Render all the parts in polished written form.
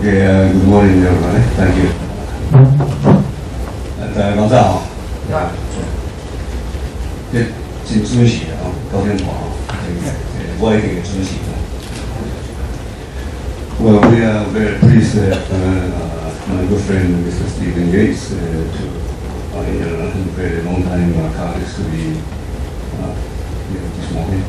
Okay, good morning, everybody. Thank you. 早上好。这真准时啊，9点半啊，我一定会准时。Well, we are very pleased that my good friend Mr. Stephen Yates, a very long time colleagues to be here this morning.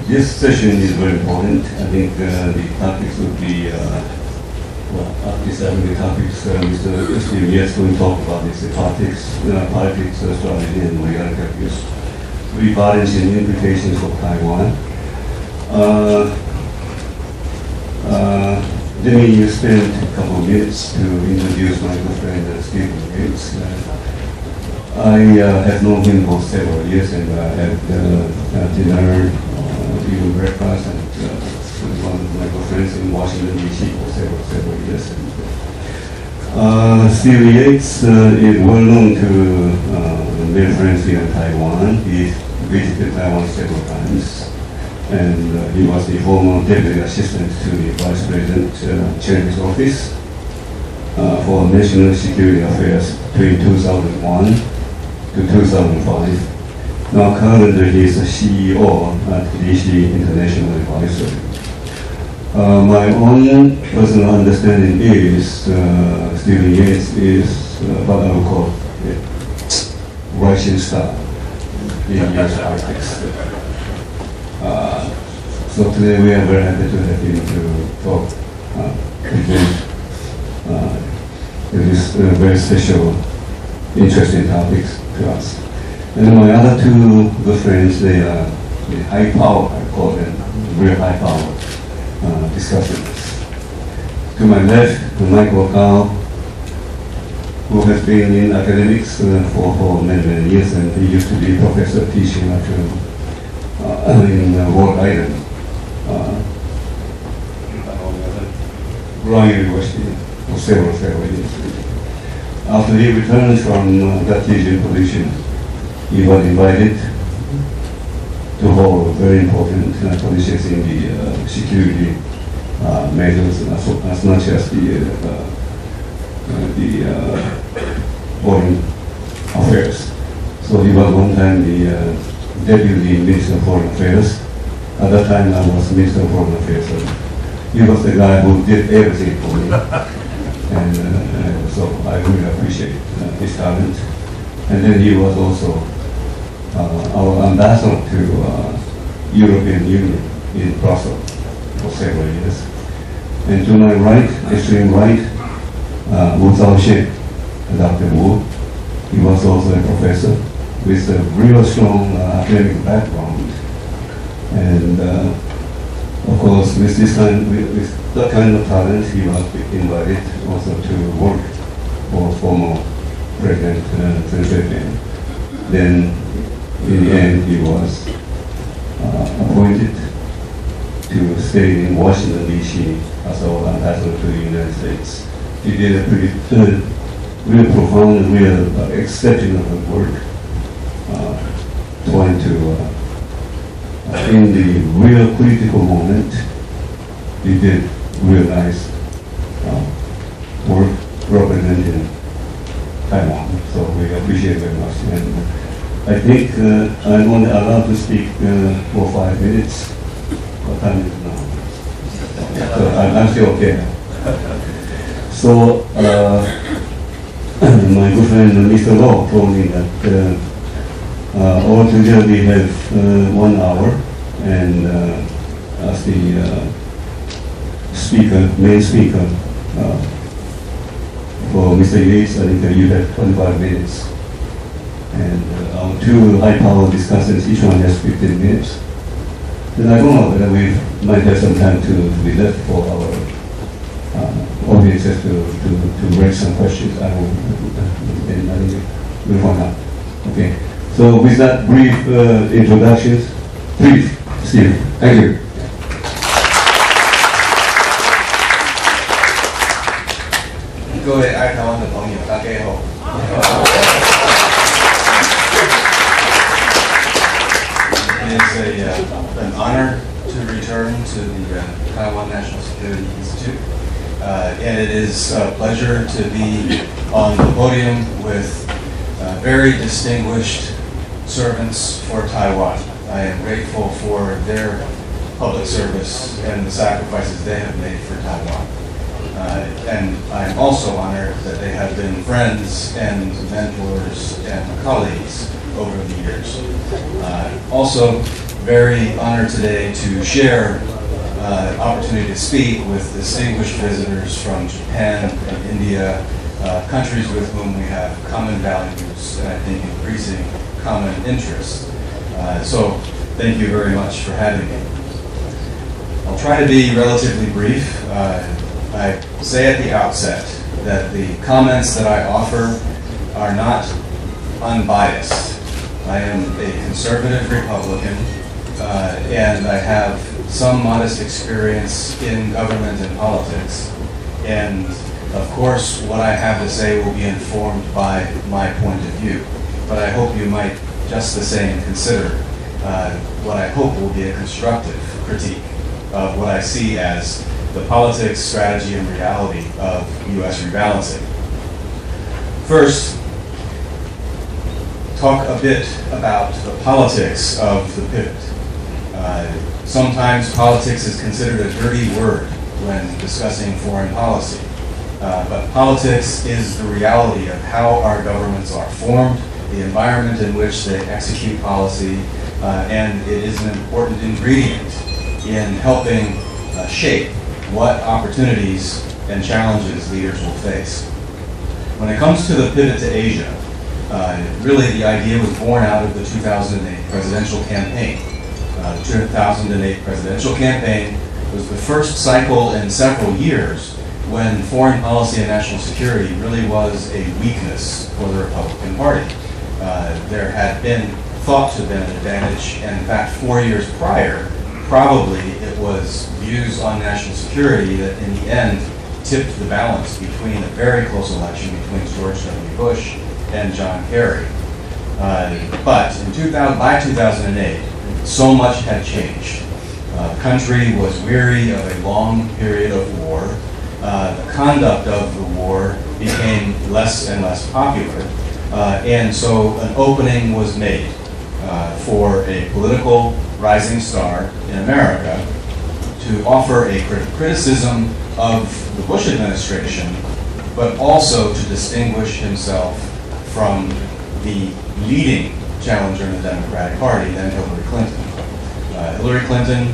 This session is very important. I think the topics would be, after the topics, Mr. Stephen Yates will talk about this politics, strategy, and reality abuse, rebalance and implications of Taiwan. Let me spend a couple of minutes to introduce my good friend Stephen Yates. I have known him for several years, and I had dinner, even breakfast, and with one of my good friends in Washington D.C. for several years. Stephen Yates is well known to many friends here in Taiwan. He visited Taiwan several times. And he was the former deputy assistant to the vice president chairman's office for national security affairs between 2001 to 2005. Now currently he is the CEO at DC International Advisory. My own personal understanding is Stephen Yates is what I would call a rising star in U.S. politics. So today we are very happy to have him to talk, present this very special, interesting topics to us. And my other two good friends, they are the high power, I call them, real high power discussants. To my left, Michael Cao, who has been in academics for many years, and he used to be professor teaching at in Rhode Island, Brown University for several years. After he returned from that teaching position, he was invited to hold very important positions in the security measures, as much as the foreign affairs. So he was one time the Deputy Minister of Foreign Affairs. At that time, I was Minister of Foreign Affairs. So he was the guy who did everything for me. And so I really appreciate his talent. And then he was also our ambassador to European Union in Brussels for several years. And to my right, extreme right, Wu Zhaoxian, Dr. Wu. He was also a professor with a real strong academic background, and of course, with that kind of talent, he was invited also to work for former President Stephen. Then, in the end, he was appointed to stay in Washington D.C. as our ambassador to the United States. He did a pretty real profound, real exceptional work. Trying to, in the real critical moment, he did real nice work representing Taiwan. So we appreciate very much. And I think I'm only allowed to speak for 5 minutes. What time is it now? So I'm still okay. So my good friend Mr. Law told me that altogether we have 1 hour, and as the main speaker for Mr. Yates, I think you have 25 minutes. And our two high-power discussants, each one has 15 minutes. Then I don't know whether we might have some time to be left for our audiences to raise some questions. I think we'll find out. Okay. So with that brief introductions, please, Steve. Thank you. 各位爱台湾的朋友，大家好。It's an honor to return to the Taiwan National Security Institute. And it is a pleasure to be on the podium with very distinguished servants for Taiwan. I am grateful for their public service and the sacrifices they have made for Taiwan. And I am also honored that they have been friends and mentors and colleagues over the years. Also very honored today to share opportunity to speak with distinguished visitors from Japan and India, countries with whom we have common values and I think increasing common interests. So thank you very much for having me. I'll try to be relatively brief. I say at the outset that the comments that I offer are not unbiased. I am a conservative Republican, and I have some modest experience in government and politics. And of course, what I have to say will be informed by my point of view. But I hope you might just the same consider what I hope will be a constructive critique of what I see as the politics, strategy, and reality of U.S. rebalancing. First, talk a bit about the politics of the pivot. Sometimes politics is considered a dirty word when discussing foreign policy. But politics is the reality of how our governments are formed, the environment in which they execute policy, and it is an important ingredient in helping shape what opportunities and challenges leaders will face. When it comes to the pivot to Asia, really the idea was born out of the 2008 presidential campaign. The 2008 presidential campaign was the first cycle in several years when foreign policy and national security really was a weakness for the Republican Party. There had been thought to have been an advantage, and in fact 4 years prior, probably it was views on national security that in the end tipped the balance between a very close election between George W. Bush and John Kerry. But by 2008, so much had changed. The country was weary of a long period of war. The conduct of the war became less and less popular. And so an opening was made for a political rising star in America to offer a criticism of the Bush administration, but also to distinguish himself from the leading challenger in the Democratic Party, then Hillary Clinton. Hillary Clinton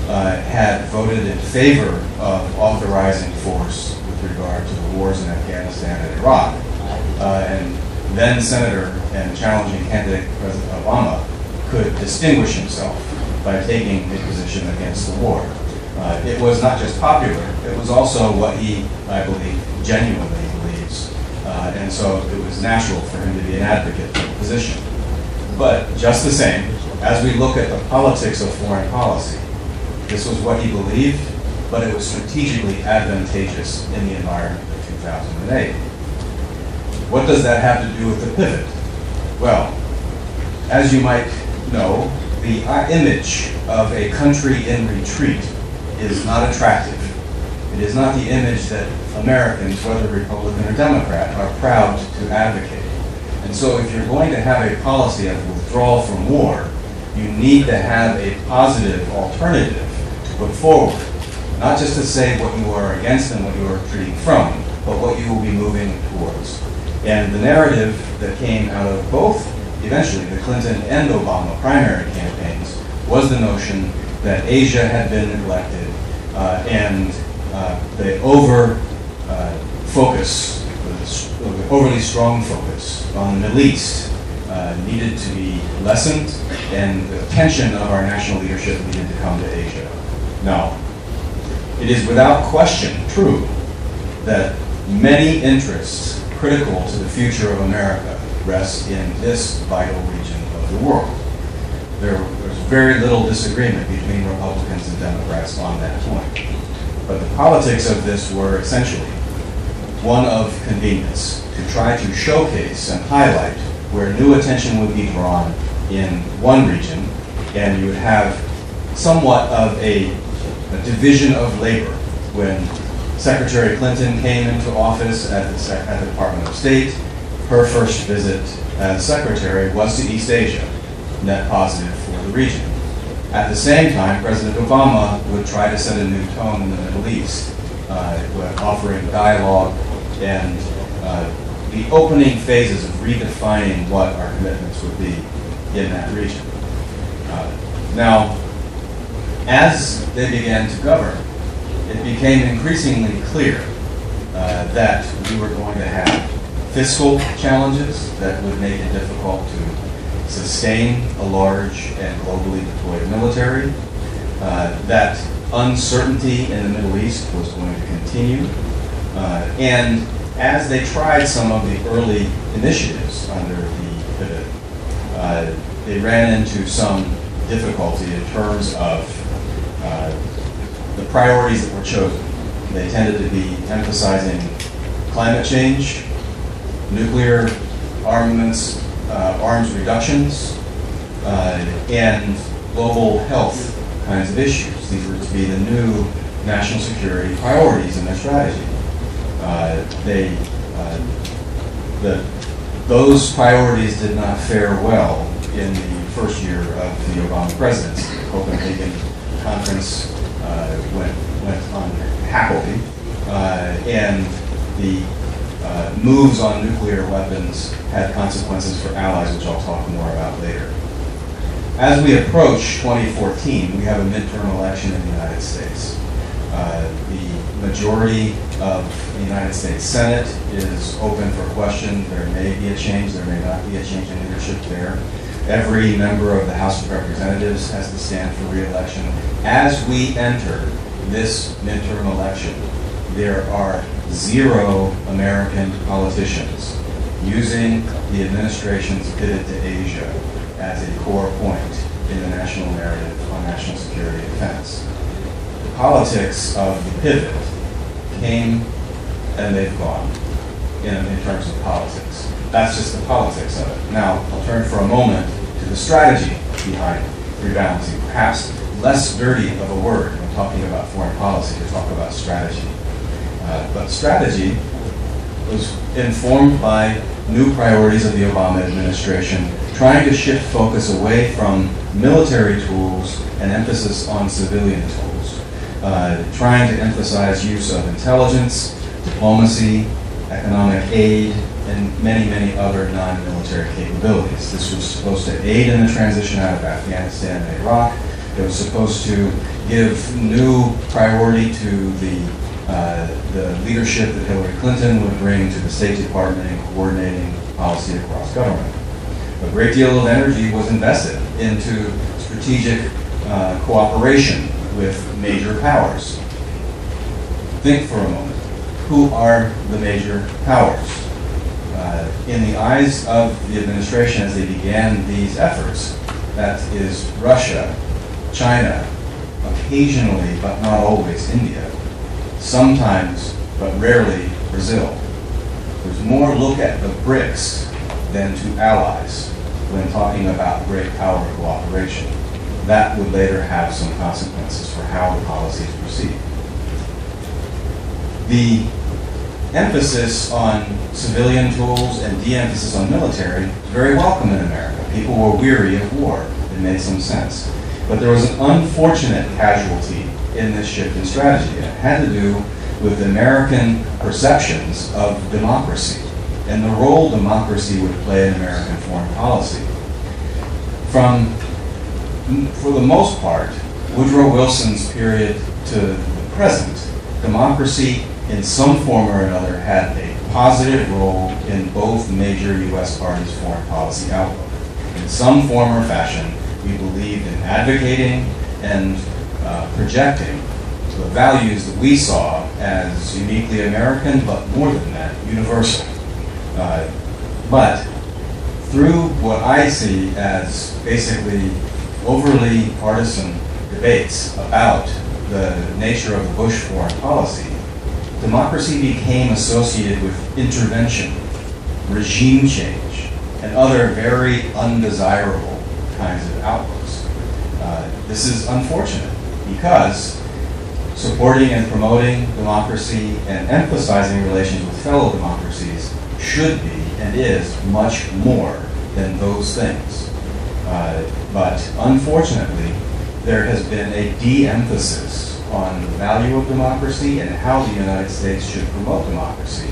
had voted in favor of authorizing force with regard to the wars in Afghanistan and Iraq. And then Senator and challenging candidate President Obama could distinguish himself by taking a position against the war. It was not just popular, it was also what he, I believe, genuinely believes. And so it was natural for him to be an advocate for the position. But just the same, as we look at the politics of foreign policy, this was what he believed, but it was strategically advantageous in the environment of 2008. What does that have to do with the pivot? Well, as you might know, the image of a country in retreat is not attractive. It is not the image that Americans, whether Republican or Democrat, are proud to advocate. And so if you're going to have a policy of withdrawal from war, you need to have a positive alternative to put forward. Not just to say what you are against and what you are retreating from, but what you will be moving towards. And the narrative that came out of both, eventually, the Clinton and Obama primary campaigns was the notion that Asia had been neglected and the overly strong focus on the Middle East needed to be lessened, and the attention of our national leadership needed to come to Asia. Now, it is without question true that many interests critical to the future of America rest in this vital region of the world. There's very little disagreement between Republicans and Democrats on that point. But the politics of this were essentially one of convenience, to try to showcase and highlight where new attention would be drawn in one region And you would have somewhat of a division of labor when Secretary Clinton came into office at the Department of State. Her first visit as secretary was to East Asia, net positive for the region. At the same time, President Obama would try to set a new tone in the Middle East, offering dialogue and the opening phases of redefining what our commitments would be in that region. Now, as they began to govern, it became increasingly clear that we were going to have fiscal challenges that would make it difficult to sustain a large and globally deployed military, that uncertainty in the Middle East was going to continue, and as they tried some of the early initiatives under the pivot, they ran into some difficulty in terms of the priorities that were chosen. They tended to be emphasizing climate change, nuclear armaments, arms reductions, and global health kinds of issues. These were to be the new national security priorities in their strategy. Those priorities did not fare well in the first year of the Obama presidency. The Copenhagen conference went unhappily, and the moves on nuclear weapons had consequences for allies, which I'll talk more about later. As we approach 2014, we have a midterm election in the United States. The majority of the United States Senate is open for question. There may be a change, there may not be a change in leadership there. Every member of the House of Representatives has to stand for re-election. As we enter this midterm election, there are 0 American politicians using the administration's pivot to Asia as a core point in the national narrative on national security and defense. The politics of the pivot came and they've gone in terms of politics. That's just the politics of it. Now, I'll turn for a moment to the strategy behind rebalancing. Perhaps less dirty of a word when talking about foreign policy to talk about strategy. But strategy was informed by new priorities of the Obama administration, trying to shift focus away from military tools and emphasis on civilian tools, trying to emphasize use of intelligence, diplomacy, economic aid, and many, many other non-military capabilities. This was supposed to aid in the transition out of Afghanistan and Iraq. It was supposed to give new priority to the leadership that Hillary Clinton would bring to the State Department in coordinating policy across government. A great deal of energy was invested into strategic cooperation with major powers. Think for a moment, who are the major powers? In the eyes of the administration as they began these efforts, that is Russia, China, occasionally but not always India, sometimes but rarely Brazil. There's more look at the BRICS than to allies when talking about great power cooperation. That would later have some consequences for how the policies proceed. The emphasis on civilian tools and de-emphasis on military is very welcome in America. People were weary of war. It made some sense. But there was an unfortunate casualty in this shift in strategy. It had to do with American perceptions of democracy and the role democracy would play in American foreign policy. For the most part, Woodrow Wilson's period to the present, democracy in some form or another had a positive role in both major U.S. parties' foreign policy outlook. In some form or fashion, we believed in advocating and projecting the values that we saw as uniquely American, but more than that, universal. But through what I see as basically overly partisan debates about the nature of the Bush foreign policy, democracy became associated with intervention, regime change, and other very undesirable kinds of outlooks. This is unfortunate because supporting and promoting democracy and emphasizing relations with fellow democracies should be and is much more than those things. But unfortunately, there has been a de-emphasis on the value of democracy and how the United States should promote democracy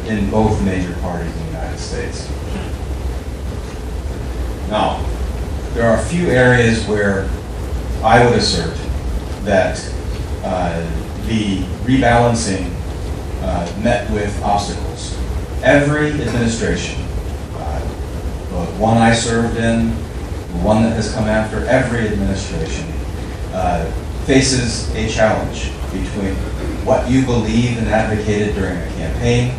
in both major parties in the United States. Now, there are a few areas where I would assert that the rebalancing met with obstacles. Every administration, the one I served in, the one that has come after, every administration faces a challenge between what you believed and advocated during a campaign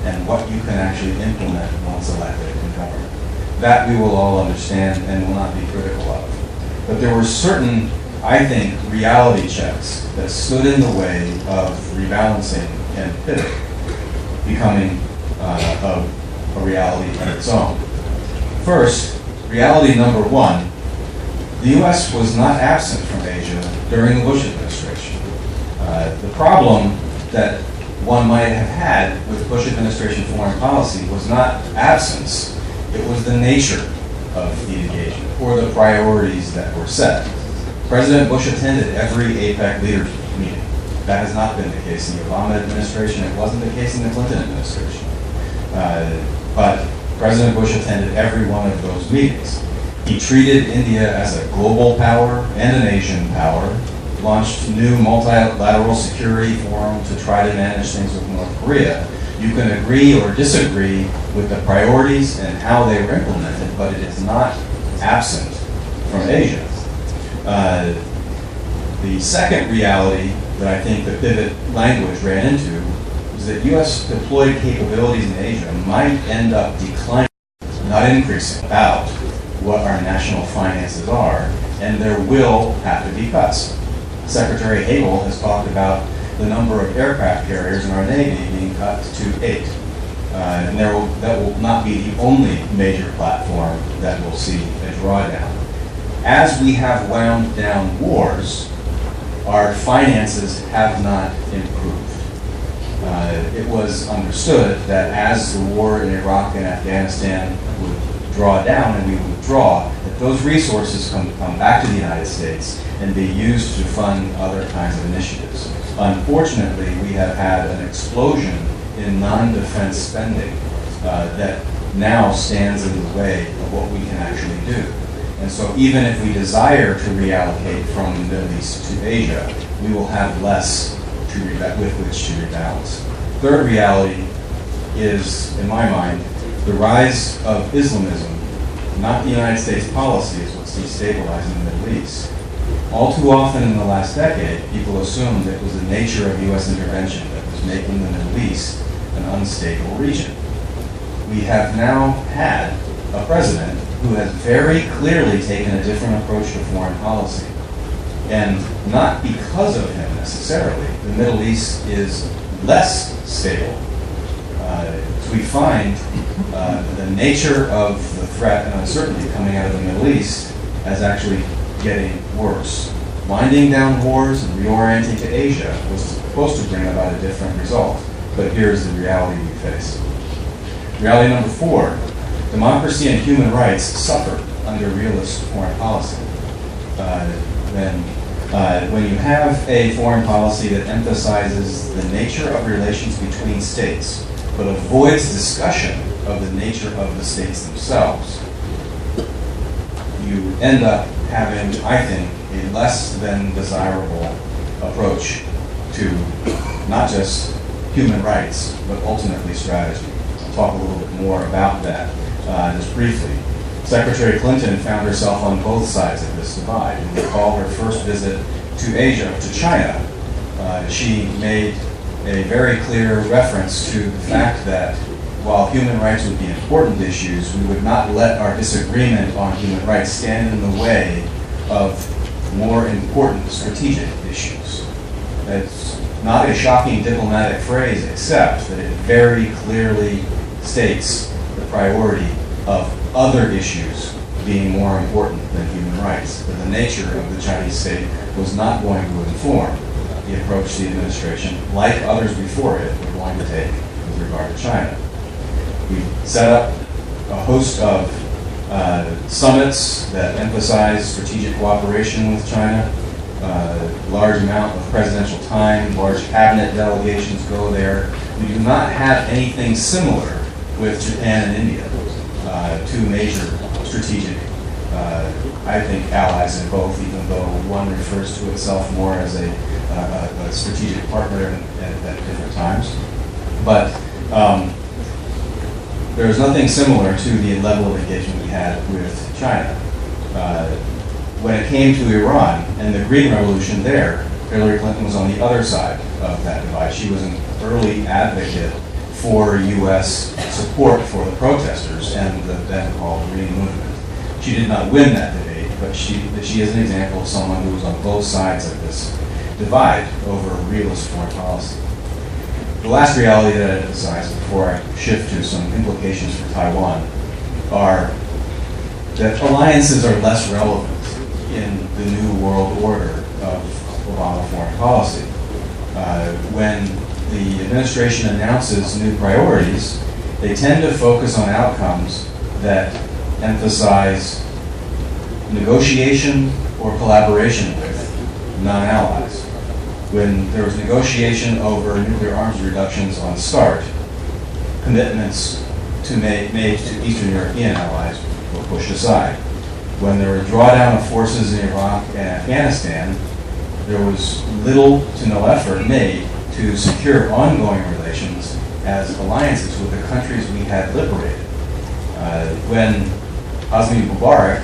and what you can actually implement once elected in government. That we will all understand and will not be critical of. But there were certain, I think, reality checks that stood in the way of rebalancing and pivot becoming a reality of its own. First, reality number one, the U.S. was not absent from Asia during the Bush administration. The problem that one might have had with Bush administration foreign policy was not absence, it was the nature of the engagement or the priorities that were set. President Bush attended every APEC leaders meeting. That has not been the case in the Obama administration. It wasn't the case in the Clinton administration. But President Bush attended every one of those meetings. He treated India as a global power and an Asian power, launched new multilateral security forum to try to manage things with North Korea. You can agree or disagree with the priorities and how they were implemented, but it is not absent from Asia. The second reality that I think the pivot language ran into is that U.S. deployed capabilities in Asia might end up declining, not increasing, about what our national finances are, and there will have to be cuts. Secretary Hagel has talked about the number of aircraft carriers in our Navy being cut to 8. And that will not be the only major platform that will see a drawdown. As we have wound down wars, our finances have not improved. It was understood that as the war in Iraq and Afghanistan would draw down and we would withdraw, that those resources come back to the United States and be used to fund other kinds of initiatives. Unfortunately, we have had an explosion in non-defense spending that now stands in the way of what we can actually do. And so even if we desire to reallocate from the Middle East to Asia, we will have less with which to rebalance. Third reality is, in my mind, the rise of Islamism, not the United States policy, is what's destabilizing the Middle East. All too often in the last decade, people assumed it was the nature of U.S. intervention that was making the Middle East an unstable region. We have now had a president who has very clearly taken a different approach to foreign policy. And not because of him necessarily, the Middle East is less stable. So we find the nature of the threat and uncertainty coming out of the Middle East as actually getting worse. Winding down wars and reorienting to Asia was supposed to bring about a different result, but here's the reality we face. Reality number 4, democracy and human rights suffered under realist foreign policy. When you have a foreign policy that emphasizes the nature of relations between states, but avoids discussion of the nature of the states themselves, you end up having, I think, a less than desirable approach to not just human rights, but ultimately strategy. I'll talk a little bit more about that just briefly. Secretary Clinton found herself on both sides of this divide. And recall her first visit to Asia, to China. She made a very clear reference to the fact that while human rights would be important issues, we would not let our disagreement on human rights stand in the way of more important strategic issues. It's not a shocking diplomatic phrase, except that it very clearly states the priority of other issues being more important than human rights. But the nature of the Chinese state was not going to inform the approach the administration, like others before it, were going to take with regard to China. We set up a host of summits that emphasize strategic cooperation with China. Large amount of presidential time, large cabinet delegations go there. We do not have anything similar with Japan and India, two major strategic, I think, allies in both, even though one refers to itself more as a strategic partner at different times. But there's nothing similar to the level of engagement we had with China. When it came to Iran and the Green Revolution there, Hillary Clinton was on the other side of that divide. She was an early advocate for U.S. support for the protesters and the then called Green Movement. She did not win that debate, but she is an example of someone who was on both sides of this divide over realist foreign policy. The last reality that I emphasize before I shift to some implications for Taiwan are that alliances are less relevant in the new world order of Obama foreign policy. When the administration announces new priorities, they tend to focus on outcomes that emphasize negotiation or collaboration with non-allies. When there was negotiation over nuclear arms reductions on START, commitments made to Eastern European allies were pushed aside. When there were drawdown of forces in Iraq and Afghanistan, there was little to no effort made to secure ongoing relations as alliances with the countries we had liberated. When Hosni Mubarak,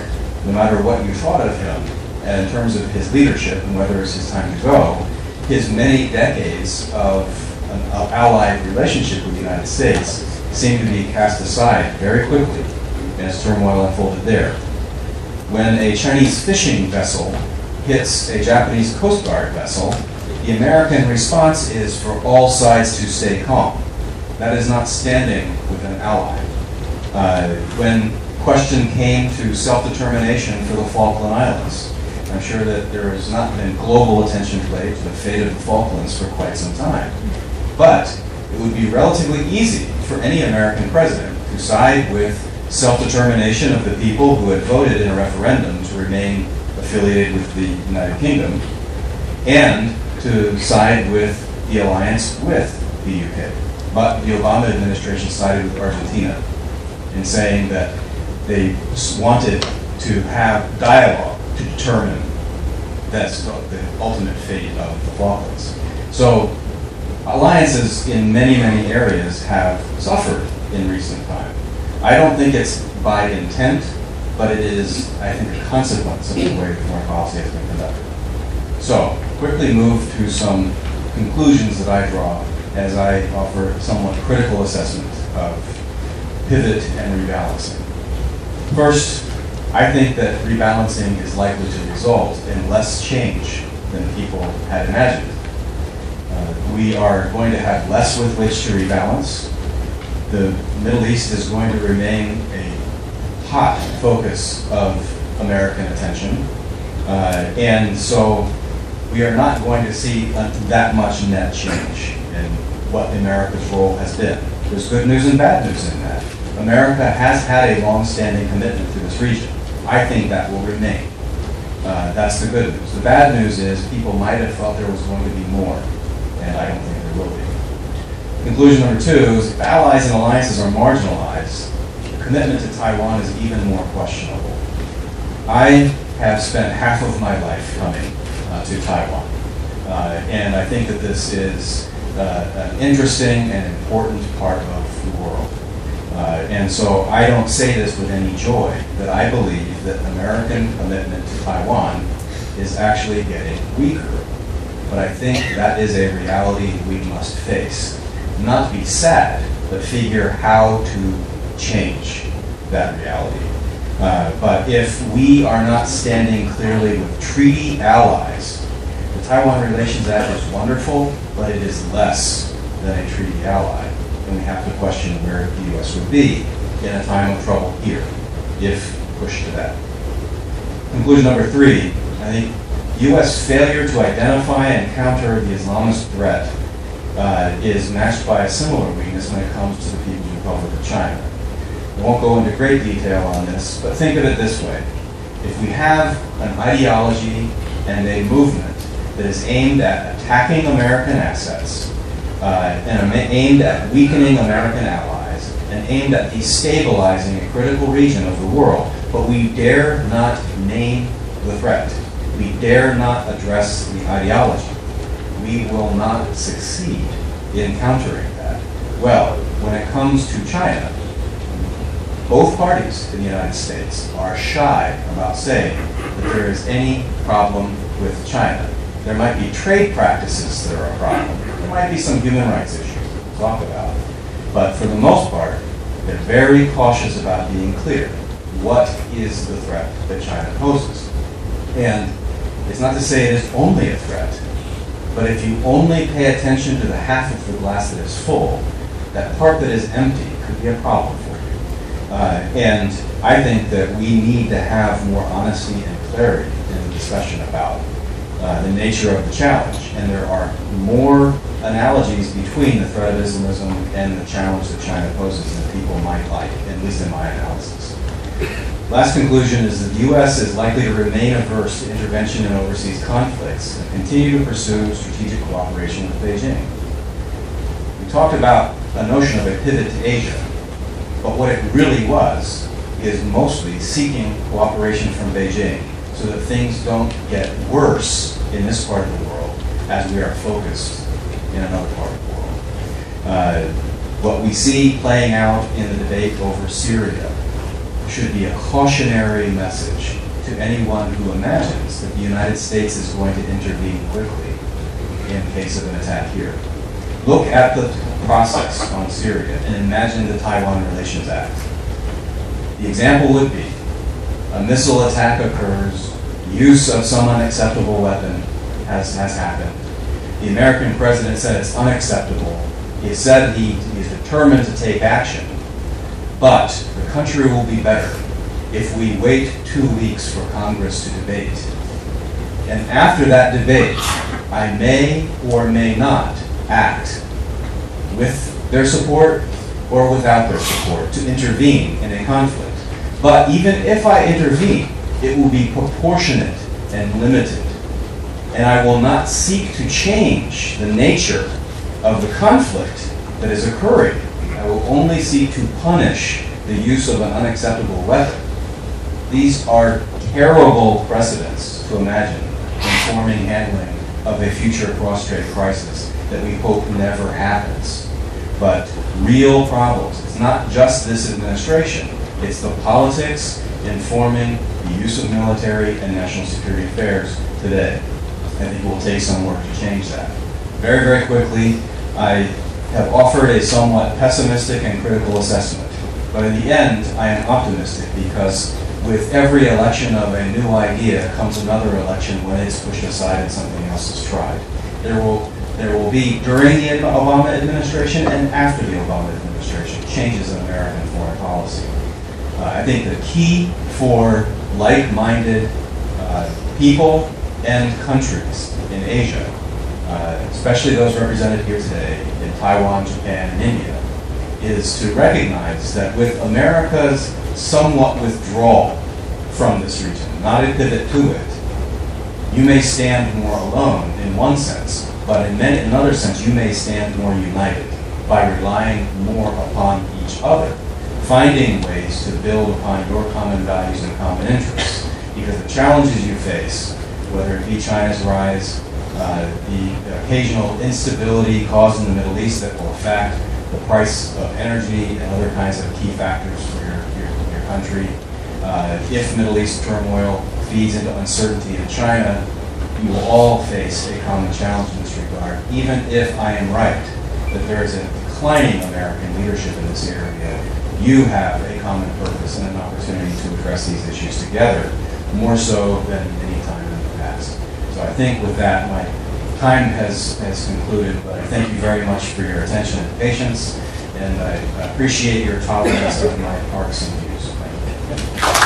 no matter what you thought of him, and in terms of his leadership and whether it's his time to go, his many decades of an allied relationship with the United States seemed to be cast aside very quickly as turmoil unfolded there. When a Chinese fishing vessel hits a Japanese Coast Guard vessel, the American response is for all sides to stay calm. That is not standing with an ally. When question came to self-determination for the Falkland Islands, I'm sure that there has not been global attention paid to the fate of the Falklands for quite some time. But it would be relatively easy for any American president to side with self-determination of the people who had voted in a referendum to remain affiliated with the United Kingdom and to side with the alliance with the UK. But the Obama administration sided with Argentina in saying that they wanted to have dialogue to determine that's the ultimate fate of the Falklands. So alliances in many, many areas have suffered in recent time. I don't think it's by intent, but it is, I think, a consequence of the way foreign policy has been conducted. So, quickly move to some conclusions that I draw as I offer somewhat critical assessment of pivot and rebalancing. First, I think that rebalancing is likely to result in less change than people had imagined. We are going to have less with which to rebalance. The Middle East is going to remain a hot focus of American attention. And so we are not going to see that much net change in what America's role has been. There's good news and bad news in that. America has had a long-standing commitment to this region. I think that will remain. That's the good news. The bad news is people might have thought there was going to be more, and I don't think there will be. Conclusion number two is if allies and alliances are marginalized, the commitment to Taiwan is even more questionable. I have spent half of my life coming to Taiwan, and I think that this is an interesting and important part of the world. And so I don't say this with any joy, that I believe that American commitment to Taiwan is actually getting weaker. But I think that is a reality we must face. Not be sad, but figure how to change that reality. But if we are not standing clearly with treaty allies, the Taiwan Relations Act is wonderful, but it is less than a treaty ally. And we have to question where the U.S. would be in a time of trouble here if push to that. Conclusion number 3, I think U.S. failure to identify and counter the Islamist threat is matched by a similar weakness when it comes to the People's Republic of China. I won't go into great detail on this, but think of it this way. If we have an ideology and a movement that is aimed at attacking American assets, and aimed at weakening American allies, and aimed at destabilizing a critical region of the world, but we dare not name the threat, we dare not address the ideology, we will not succeed in countering that. Well, when it comes to China, both parties in the United States are shy about saying that there is any problem with China. There might be trade practices that are a problem. There might be some human rights issues to talk about. But for the most part, they're very cautious about being clear. What is the threat that China poses? And it's not to say it is only a threat, but if you only pay attention to the half of the glass that is full, that part that is empty could be a problem for you. And I think that we need to have more honesty and clarity in the discussion about the nature of the challenge. And there are more analogies between the threat of Islamism and the challenge that China poses than people might like, at least in my analysis. Last conclusion is that the U.S. is likely to remain averse to intervention in overseas conflicts and continue to pursue strategic cooperation with Beijing. We talked about a notion of a pivot to Asia, but what it really was is mostly seeking cooperation from Beijing so that things don't get worse in this part of the world as we are focused in another part of the world. What we see playing out in the debate over Syria should be a cautionary message to anyone who imagines that the United States is going to intervene quickly in case of an attack here. Look at the process on Syria and imagine the Taiwan Relations Act. The example would be a missile attack occurs, use of some unacceptable weapon has happened. The American president said it's unacceptable. He said he is determined to take action. But the country will be better if we wait 2 weeks for Congress to debate. And after that debate, I may or may not act with their support or without their support to intervene in a conflict. But even if I intervene, it will be proportionate and limited. And I will not seek to change the nature of the conflict that is occurring. I will only seek to punish the use of an unacceptable weapon. These are terrible precedents to imagine informing handling of a future cross-strait crisis that we hope never happens. But real problems. It's not just this administration. It's the politics informing the use of military and national security affairs today. I think it will take some work to change that. Very, very quickly, I have offered a somewhat pessimistic and critical assessment. But in the end, I am optimistic because with every election of a new idea comes another election when it's pushed aside and something else is tried. There will be, during the Obama administration and after the Obama administration, changes in American foreign policy. I think the key for like-minded people and countries in Asia, especially those represented here today in Taiwan, Japan, and India, is to recognize that with America's somewhat withdrawal from this region, not a pivot to it, you may stand more alone in one sense, but in another sense, you may stand more united by relying more upon each other, finding ways to build upon your common values and common interests. Because the challenges you face, whether it be China's rise, the occasional instability caused in the Middle East that will affect the price of energy and other kinds of key factors for your country. If Middle East turmoil feeds into uncertainty in China, you will all face a common challenge in this regard, even if I am right that there is a declining American leadership in this area. You have a common purpose and an opportunity to address these issues together, more so than any time in the past. So I think with that, my time has concluded, but I thank you very much for your attention and patience, and I appreciate your tolerance of my partisan views. Thank you.